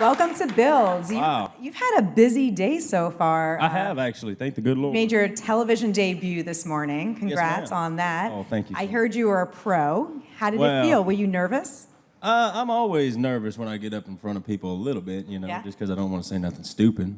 Welcome to Builds. Wow. You've had a busy day so far. I have, actually. Thank the good Lord. Made your television debut this morning. Congrats on that. Oh, thank you. I heard you were a pro. How did it feel? Were you nervous? I'm always nervous when I get up in front of people a little bit, Yeah. just because I don't want to say nothing stupid.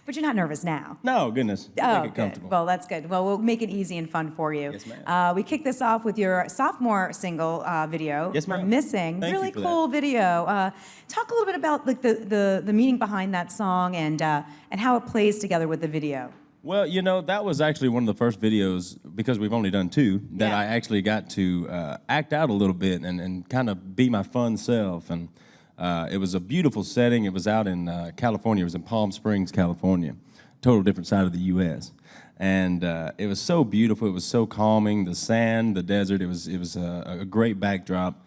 But you're not nervous now. No, goodness. Oh, Make it comfortable. good. Well, that's good. Well, we'll make it easy and fun for you. Yes, ma'am. We kicked this off with your sophomore single video. Yes, for ma'am. Missing. Thank you Really for cool video. Talk a little bit about like the meaning behind that song and how it plays together with the video. Well, that was actually one of the first videos, because we've only done two, that Yeah. I actually got to act out a little bit and kind of be my fun self. And it was a beautiful setting. It was out in California. It was in Palm Springs, California. Total different side of the U.S. And it was so beautiful. It was so calming. The sand, the desert. It was a great backdrop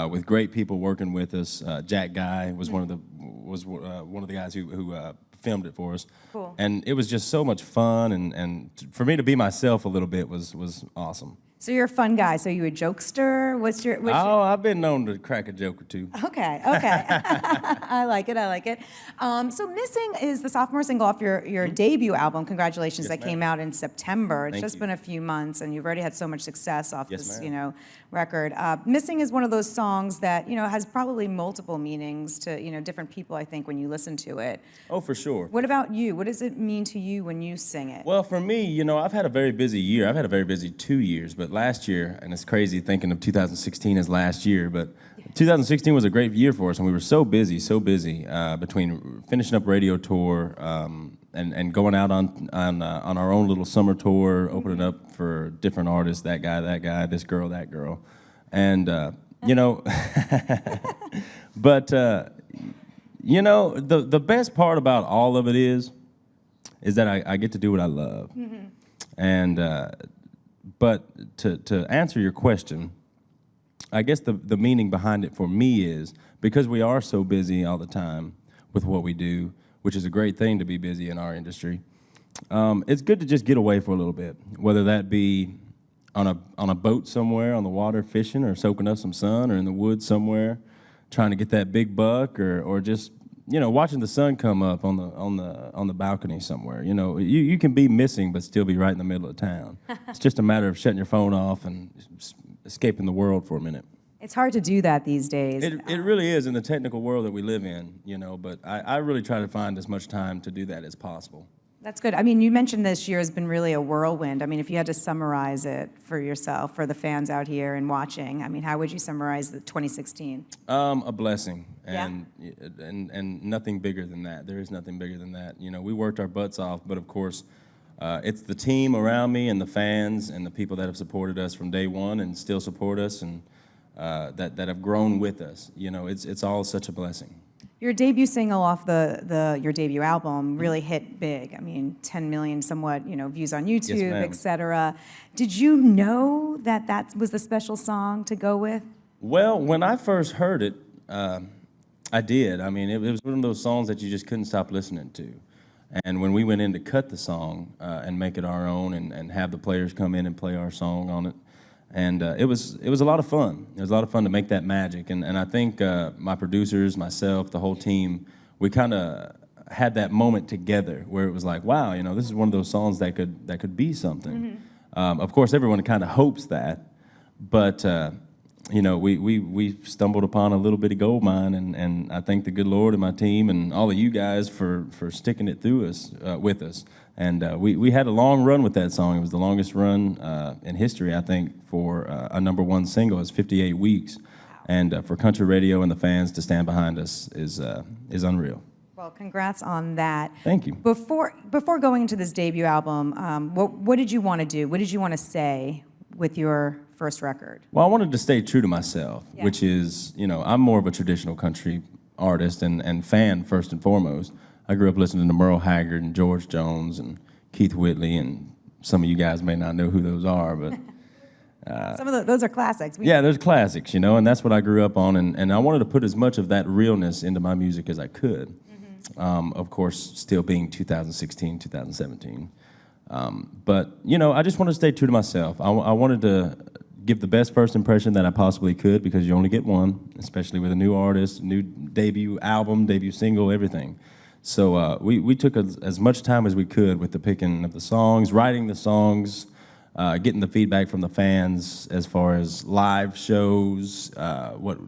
with great people working with us. Jack Guy was one of the guys who filmed it for us. Cool. And it was just so much fun, and for me to be myself a little bit was awesome. So you're a fun guy. So you a jokester? What's your I've been known to crack a joke or two. Okay. I like it. So Missing is the sophomore single off your debut album. Congratulations, Yes, that came out in September. It's Thank just you. been a few months, and you've already had so much success off Yes, this, ma'am. record. Missing is one of those songs that, has probably multiple meanings to, different people, I think, when you listen to it. Oh, for sure. What about you? What does it mean to you when you sing it? Well, for me, I've had a very busy year. I've had a very busy 2 years, but last year, and it's crazy thinking of 2016 as last year, but 2016 was a great year for us, and we were so busy between finishing up radio tour and going out on our own little summer tour, opening up for different artists, that guy, this girl, that girl, and but the best part about all of it is that I get to do what I love, and but to answer your question, I guess the meaning behind it for me is because we are so busy all the time with what we do, which is a great thing to be busy in our industry. It's good to just get away for a little bit, whether that be on a boat somewhere on the water fishing, or soaking up some sun, or in the woods somewhere trying to get that big buck, or just watching the sun come up on the balcony somewhere. You can be missing but still be right in the middle of town. It's just a matter of shutting your phone off and escaping the world for a minute. It's hard to do that these days. It really is in the technical world that we live in, but I really try to find as much time to do that as possible. That's good. I mean, you mentioned this year has been really a whirlwind. I mean, if you had to summarize it for yourself, for the fans out here and watching, I mean, how would you summarize the 2016? A blessing, and nothing bigger than that. There is nothing bigger than that. We worked our butts off, but of course, it's the team around me and the fans and the people that have supported us from day one and still support us, and that have grown with us. It's all such a blessing. Your debut single off your debut album really hit big. I mean, 10 million somewhat, views on YouTube, Yes, ma'am. et cetera. Did you know that was the special song to go with? Well, when I first heard it, I did. I mean, it was one of those songs that you just couldn't stop listening to. And when we went in to cut the song and make it our own and have the players come in and play our song on it, and it was a lot of fun. It was a lot of fun to make that magic. And I think my producers, myself, the whole team, we kind of had that moment together where it was like, wow, this is one of those songs that could be something. Of course, everyone kind of hopes that, but we stumbled upon a little bitty gold mine, and I thank the good Lord and my team and all of you guys for sticking it through us with us. And we had a long run with that song. It was the longest run in history, I think, for a #1 single. It's 58 weeks, and for country radio and the fans to stand behind us is unreal. Well, congrats on that. Thank you. Before going into this debut album, what did you want to do? What did you want to say with your first record? Well, I wanted to stay true to myself, Yeah. which is, I'm more of a traditional country artist and fan first and foremost. I grew up listening to Merle Haggard and George Jones and Keith Whitley, and some of you guys may not know who those are, but Some of those are classics. yeah, there's classics, and that's what I grew up on, and I wanted to put as much of that realness into my music as I could. Of course, still being 2016, 2017. But, I just wanted to stay true to myself. I wanted to give the best first impression that I possibly could, because you only get one, especially with a new artist, new debut album, debut single, everything. So we took as much time as we could with the picking of the songs, writing the songs, getting the feedback from the fans as far as live shows, what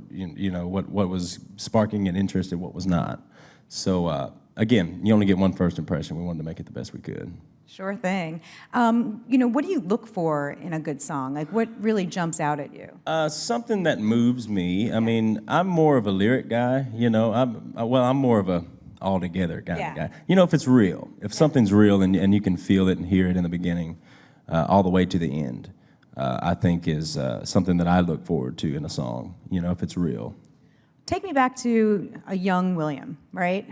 was sparking an interest and what was not. So again, you only get one first impression. We wanted to make it the best we could. Sure thing. What do you look for in a good song? Like, what really jumps out at you? Something that moves me. I mean, I'm more of a lyric guy. I'm more of a all-together kind of guy. If it's real, if something's real and you can feel it and hear it in the beginning, all the way to the end, I think is something that I look forward to in a song. If it's real. Take me back to a young William, right?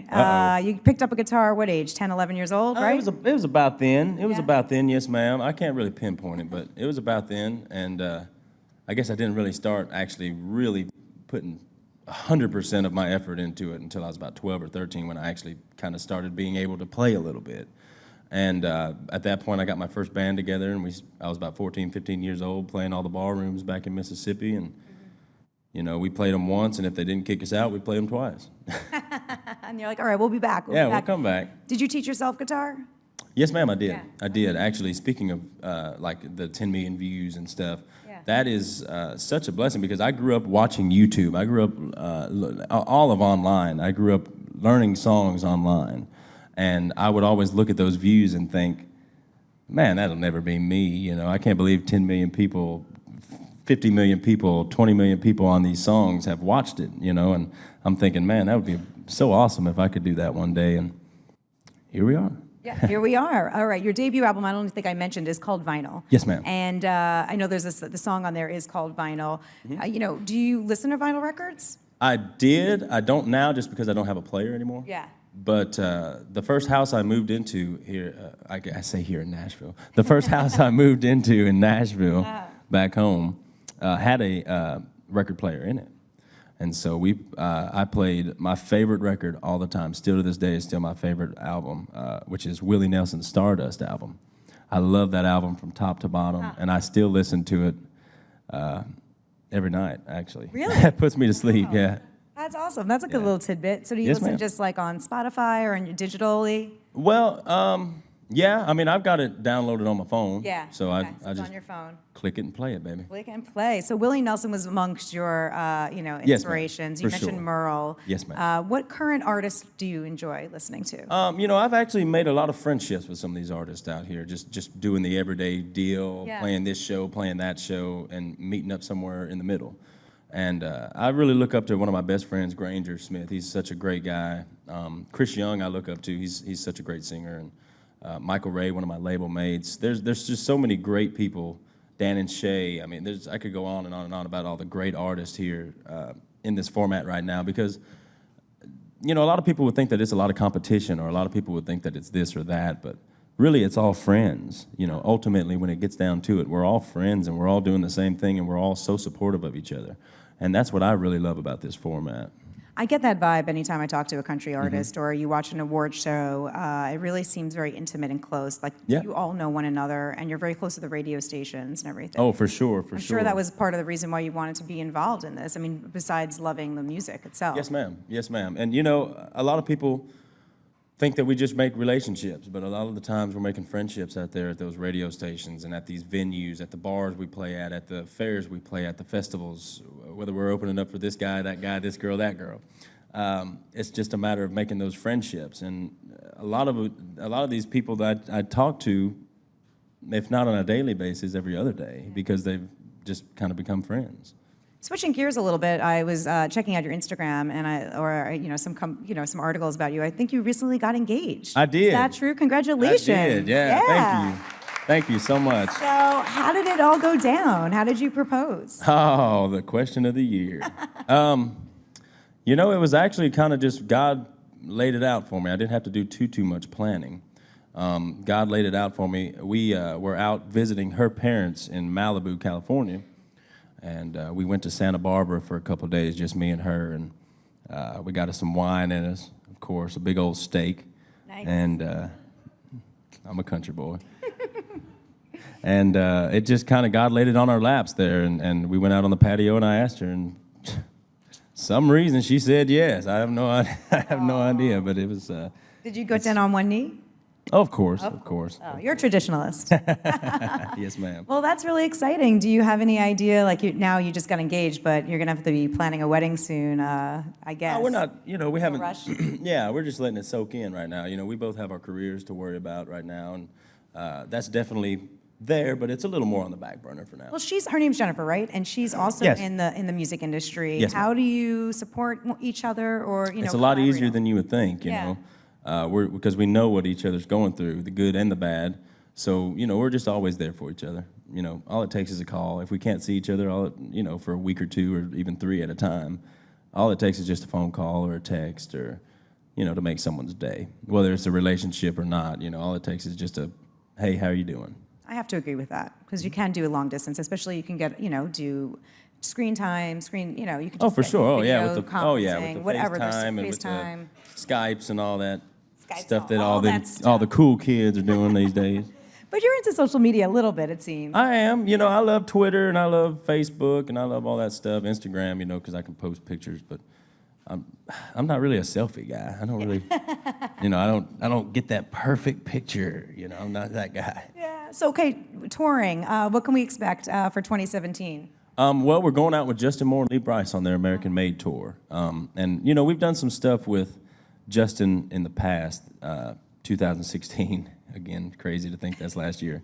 You picked up a guitar, what age, 10, 11 years old, right? It was about then. It was about then, yes, ma'am. I can't really pinpoint it, but it was about then. And I guess I didn't really start actually really putting 100% of my effort into it until I was about 12 or 13, when I actually kind of started being able to play a little bit. And at that point, I got my first band together, and I was about 14, 15 years old, playing all the ballrooms back in Mississippi. And we played them once, and if they didn't kick us out, we played them twice. And you're like, all right, we'll be back. We'll come back. Did you teach yourself guitar? Yes, ma'am, I did. Yeah. I did. Actually, speaking of like the 10 million views and stuff, that is such a blessing, because I grew up watching YouTube. I grew up all of online. I grew up learning songs online. And I would always look at those views and think, man, that'll never be me. I can't believe 10 million people, 50 million people, 20 million people on these songs have watched it, and I'm thinking, man, that would be so awesome if I could do that one day, and here we are. Yeah, here we are. All right, your debut album, I don't think I mentioned, is called Vinyl. Yes, ma'am. And I know there's the song on there is called Vinyl. Mm-hmm. Do you listen to vinyl records? I did. I don't now, just because I don't have a player anymore. Yeah. But the first house I moved into here, I say here in Nashville, the first house I moved into in Nashville, back home, had a record player in it. And so I played my favorite record all the time. Still to this day, is still my favorite album, which is Willie Nelson's Stardust album. I love that album from top to bottom, and I still listen to it every night, actually. Really? It puts me to sleep, yeah. That's awesome. That's a good little tidbit. So do you listen just like on Spotify or on your digitally? Well, yeah. I mean, I've got it downloaded on my phone. Yeah. So okay. I just on your phone. Click it and play it, baby. Click and play. So Willie Nelson was amongst your, Yes, inspirations. ma'am. You mentioned Sure. Merle. Yes, ma'am. What current artists do you enjoy listening to? I've actually made a lot of friendships with some of these artists out here, just doing the everyday deal, playing this show, playing that show, and meeting up somewhere in the middle. And I really look up to one of my best friends, Granger Smith. He's such a great guy. Chris Young, I look up to. He's such a great singer. And Michael Ray, one of my label mates. There's just so many great people. Dan and Shay. I mean, I could go on and on and on about all the great artists here in this format right now, because a lot of people would think that it's a lot of competition, or a lot of people would think that it's this or that, but really it's all friends. Ultimately, when it gets down to it, we're all friends, and we're all doing the same thing, and we're all so supportive of each other. And that's what I really love about this format. I get that vibe anytime I talk to a country artist or you watch an award show. It really seems very intimate and close. Like you all know one another, and you're very close to the radio stations and everything. Oh, for sure, I'm sure that was part of the reason why you wanted to be involved in this. I mean, besides loving the music itself. Yes, ma'am. Yes, ma'am. And a lot of people think that we just make relationships, but a lot of the times we're making friendships out there at those radio stations and at these venues, at the bars we play at the fairs we play at, the festivals, whether we're opening up for this guy, this girl, that girl. It's just a matter of making those friendships. And a lot of these people that I talk to, if not on a daily basis, every other day, because they've just kind of become friends. Switching gears a little bit, I was checking out your Instagram, and some articles about you. I think you recently got engaged. I did. Is that true? Congratulations. I did. Yeah. Thank you. Thank you so much. So, how did it all go down? How did you propose? Oh, the question of the year. It was actually kind of just God laid it out for me. I didn't have to do too much planning. God laid it out for me. We were out visiting her parents in Malibu, California. And we went to Santa Barbara for a couple of days, just me and her, and we got us some wine in us, of course, a big old steak. Nice. And I'm a country boy. And it just kind of, God laid it on our laps there, and we went out on the patio, and I asked her, and some reason she said yes. I have no idea, idea, but it was. Did you go down on one knee? Of course, of course. Oh, you're a traditionalist. Yes, ma'am. Well, that's really exciting. Do you have any idea, like now you just got engaged, but you're going to have to be planning a wedding soon, I guess? We're not, we haven't. rush? Yeah, we're just letting it soak in right now. We both have our careers to worry about right now, and that's definitely there, but it's a little more on the back burner for now. Well, her name's Jennifer, right? And she's also Yes. in the music industry. Yes, ma'am. How do you support each other, or It's a lot easier collaborate? than you would think, Yeah. because we know what each other's going through, the good and the bad. So, we're just always there for each other. All it takes is a call. If we can't see each other, for a week or two or even 3 at a time, all it takes is just a phone call or a text or, to make someone's day. Whether it's a relationship or not, all it takes is just a, hey, how are you doing? I have to agree with that, because you can do a long distance, especially you can get, do screen time, you can just Oh, for get sure. Oh, yeah. video With the conferencing, whatever, there's FaceTime and with FaceTime. the Skypes and all that Skypes, stuff that all all that the stuff. cool kids are doing these days. But you're into social media a little bit, it seems. I am. I love Twitter and I love Facebook and I love all that stuff. Instagram, because I can post pictures, but I'm not really a selfie guy. I don't really, I don't get that perfect picture. I'm not that guy. Yeah. So, okay, touring. What can we expect for 2017? Well, we're going out with Justin Moore and Lee Brice on their American Made tour. And, we've done some stuff with Justin in the past, 2016. Again, crazy to think that's last year.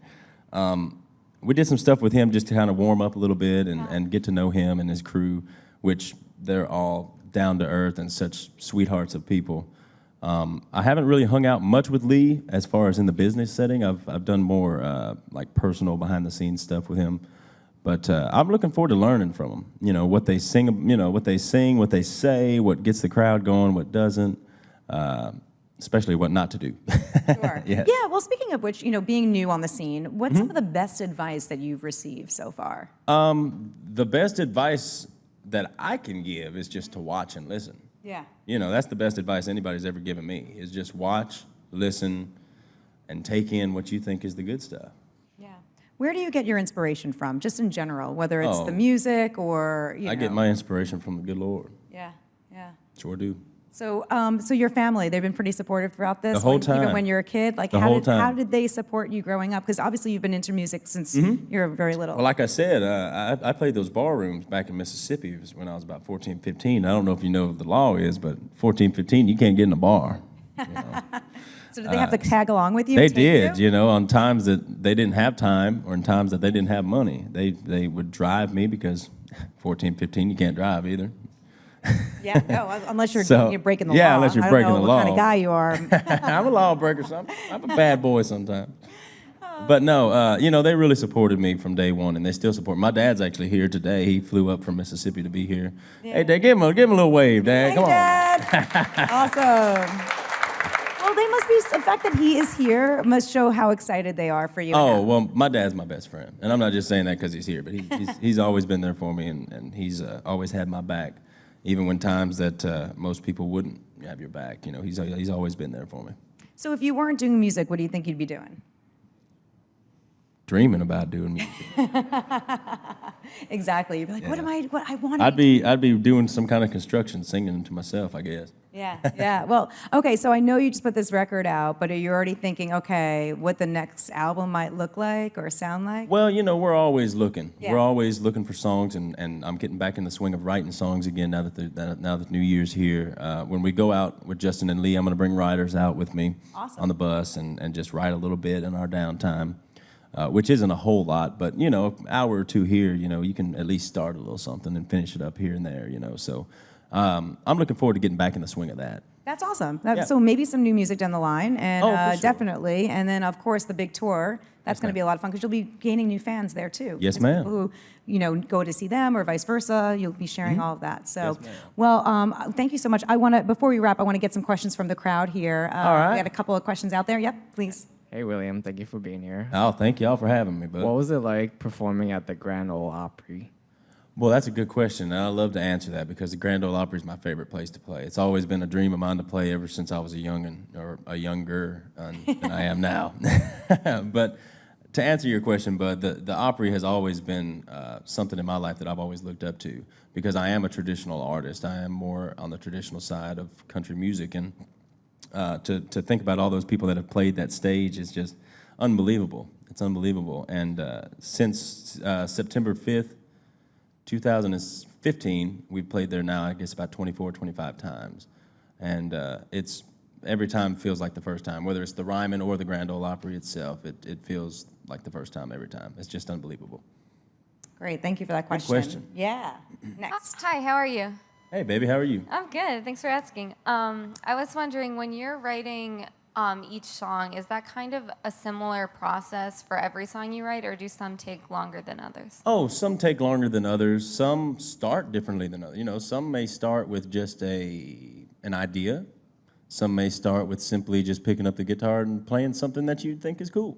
We did some stuff with him just to kind of warm up a little bit and get to know him and his crew, which they're all down to earth and such sweethearts of people. I haven't really hung out much with Lee as far as in the business setting. I've done more like personal behind the scenes stuff with him. But I'm looking forward to learning from them. What they sing, what they sing, what they say, what gets the crowd going, what doesn't, especially what not to do. Sure. Yes. Yeah, well, speaking of which, being new on the scene, what's some of the best advice that you've received so far? The best advice that I can give is just to watch and listen. Yeah. That's the best advice anybody's ever given me, is just watch, listen, and take in what you think is the good stuff. Yeah. Where do you get your inspiration from, just in general, whether it's Oh. the music or, I get my inspiration from the good Lord. Yeah, yeah. Sure do. So, so your family, they've been pretty supportive throughout this? The whole Even time. when you're a kid? Like, The how whole did, time. how did they support you growing up? Because obviously you've been into music since you're very little. Well, like I said, I played those bar rooms back in Mississippi. It was when I was about 14, 15. I don't know if you know what the law is, but 14, 15, you can't get in a bar. So did they have to tag along with you? They and take did, on times that they didn't have time or in times that they didn't have money. They would drive me because 14, 15, you can't drive either. Yeah, no, unless you're, So, you're breaking the yeah, law. unless you're I don't breaking know the what kind law. of guy you are. I'm a lawbreaker, so I'm a bad boy sometimes. But no, they really supported me from day one, and they still support. My dad's actually here today. He flew up from Mississippi to be here. Yeah. Hey, Dad, give him a little wave, Dad. Hey, Come on. Dad. Awesome. Well, they must be, the fact that he is here must show how excited they are for you. Oh, well, my dad's my best friend. And I'm not just saying that because he's here, but he's always been there for me, and he's always had my back, even when times that most people wouldn't have your back. He's always been there for me. So if you weren't doing music, what do you think you'd be doing? Dreaming about doing music. Exactly. You'd be like, what I want I'd be doing some kind of construction, singing to myself, I guess. Yeah, yeah. Well, okay, so I know you just put this record out, but are you already thinking, okay, what the next album might look like or sound like? Well, we're always looking. Yeah. We're always looking for songs, and I'm getting back in the swing of writing songs again now that New Year's here. When we go out with Justin and Lee, I'm going to bring writers out with me on the bus and just write a little bit in our downtime, which isn't a whole lot, but, an hour or two here, you can at least start a little something and finish it up here and there, So I'm looking forward to getting back in the swing of that. That's awesome. Yeah. So maybe some new music down the line, and For sure. definitely. And then, of course, the big tour. That's going to be a lot of fun because you'll be gaining new fans there too. Yes, There's ma'am. People who go to see them or vice versa. You'll be sharing all of that. So, Yes, ma'am. well, thank you so much. Before we wrap, I want to get some questions from the crowd here. All right. We got a couple of questions out there. Yep, please. Hey, William. Thank you for being here. Oh, thank y'all for having me, bud. What was it like performing at the Grand Ole Opry? Well, that's a good question, and I love to answer that because the Grand Ole Opry is my favorite place to play. It's always been a dream of mine to play ever since I was a younger than I am now. But To answer your question, Bud, the Opry has always been something in my life that I've always looked up to because I am a traditional artist. I am more on the traditional side of country music, and to think about all those people that have played that stage is just unbelievable. It's unbelievable. And since September 5th, 2015, we've played there now, I guess, about 24, 25 times. And it's every time feels like the first time, whether it's the Ryman or the Grand Ole Opry itself, it feels like the first time every time. It's just unbelievable. Great, thank you for that question. Good question. Yeah, next. Hi, how are you? Hey, baby, how are you? I'm good. Thanks for asking. I was wondering, when you're writing each song, is that kind of a similar process for every song you write, or do some take longer than others? Oh, some take longer than others. Some start differently than others. You know, some may start with just an idea. Some may start with simply just picking up the guitar and playing something that you think is cool.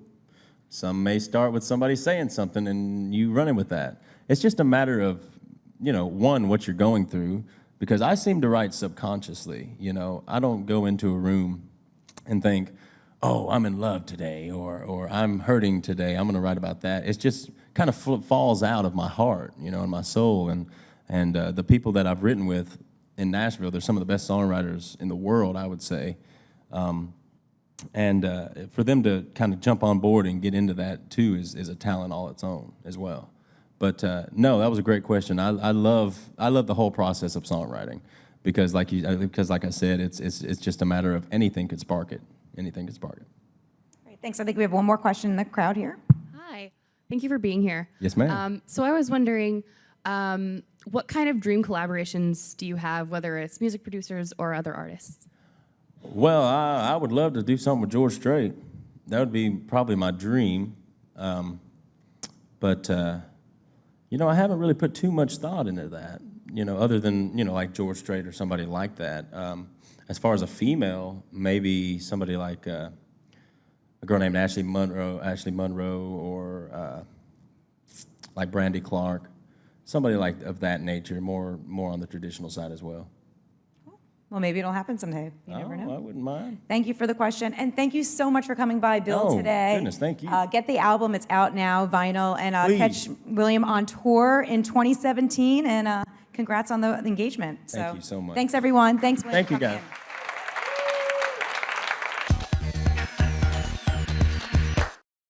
Some may start with somebody saying something and you running with that. It's just a matter of, you know, one, what you're going through, because I seem to write subconsciously. You know, I don't go into a room and think, oh, I'm in love today, or I'm hurting today, I'm gonna write about that. It's just kind of falls out of my heart, you know, and my soul. And the people that I've written with in Nashville, they're some of the best songwriters in the world, I would say. And for them to kind of jump on board and get into that too is a talent all its own as well. But no, that was a great question. I love the whole process of songwriting because like I said, it's just a matter of anything could spark it. Anything could spark it. Great, thanks. I think we have one more question in the crowd here. Hi, thank you for being here. Yes, ma'am. So I was wondering, what kind of dream collaborations do you have, whether it's music producers or other artists? Well, I would love to do something with George Strait. That would be probably my dream. But you know, I haven't really put too much thought into that, you know, other than, you know, like George Strait or somebody like that. As far as a female, maybe somebody like a girl named Ashley Monroe, or like Brandy Clark, somebody like of that nature, more on the traditional side as well. Well, maybe it'll happen someday. You never Oh, know. I wouldn't mind. Thank you for the question, and thank you so much for coming by, Bill, Oh, today. goodness, thank you. Get the album; it's out now, vinyl, and Please. catch William on tour in 2017. And congrats on the engagement. Thank you so much. Thanks, everyone. Thanks, William, Thank you, for coming guys. in.